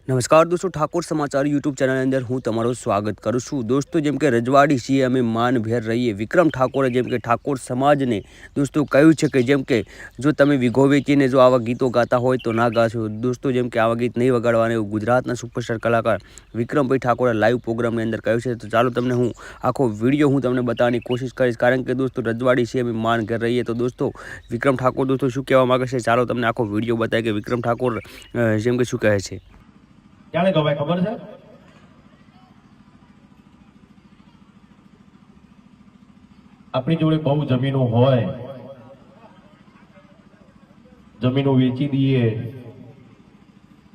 નમસ્કાર દોસ્તો, ઠાકોર સમાચાર યુટ્યુબ ચેનલ અંદર હું તમારું સ્વાગત કરું છું। દોસ્તો, જેમ કે રજવાડી છીએ અમે માનભેર રહીએ, વિક્રમ ઠાકોરે જેમ કે ઠાકોર સમાજને દોસ્તો કહ્યું છે કે જેમ કે જો તમે વિઘો વેચીને જો આવા ગીતો ગાતા હોય તો ના ગાશો। દોસ્તો, જેમ કે આવા ગીત નહીં વગાડવાના એવું ગુજરાતના સુપરસ્ટાર કલાકાર વિક્રમભાઈ ઠાકોરે લાઈવ પ્રોગ્રામની અંદર કહ્યું છે। તો ચાલો તમને હું આખો વિડીયો તમને બતાવવાની કોશિશ કરીશ, કારણ કે દોસ્તો રજવાડી છીએ અમે માનઘેર રહીએ। તો દોસ્તો વિક્રમ ઠાકોર દોસ્તો શું કહેવા માગે છે, ચાલો તમને આખો વિડીયો બતાવે કે વિક્રમ ઠાકોર જેમ કે શું કહે છે। ક્યારે ગવાય ખબર છે? આપણી જોડે બહુ જમીનો હોય, જમીનો વેચી દઈએ,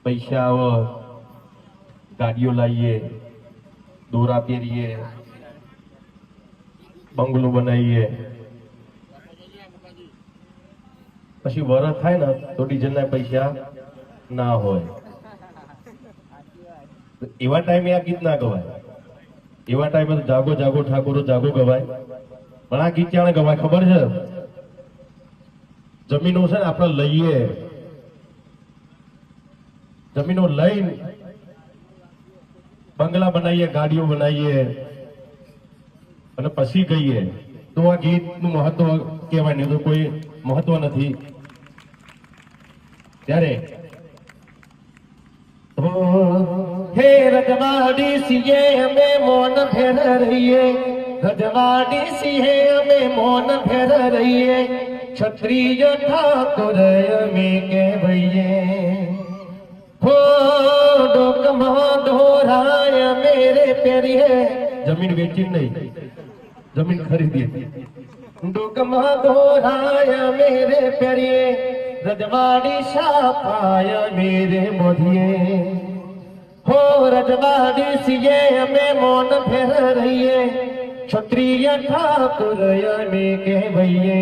પૈસા આવે, ગાડીઓ લાવીએ, દોરા પહેરીએ, બંગલો બનાવીએ, પછી વરસ થાય ને તો ડીઝલના પૈસા ના હોય। એવા ટાઈમે આ ગીત ના ગવાય। એવા ટાઈમે તો જાગો જાગો ઠાકોરો જાગો ગવાય। પણ આ ગીત ક્યાં ગવાય ખબર છે? જમીનો છે ને આપણે લઈએ, જમીનો લઈને બંગલા બનાવીએ, ગાડીઓ બનાવીએ અને પછી ગઈએ તો આ ગીતનું મહત્વ કહેવાય, નહીં તો કોઈ મહત્વ નથી। ત્યારે હે રજવાડી સિંહે અમે મૌન ફેર રહીએ, રજવાડી સિંહે અમે મૌન ફેર રહીએ, ક્ષત્રિય ઠાકોર અમે કહેવાઈએ। હો ડોકમાં દોરાય મેરે પેરીએ, જમીન વેચી નહીં, જમીન ખરીદીએ। ડોકમાં દોરાય મેરે પેરીએ, રજવાડી શાપાય મેરે મોઢીએ। હો રજવાડી સિંહે અમે મૌન ફેર રહીએ, ક્ષત્રિય ઠાકોર અમે કહેવાઈએ।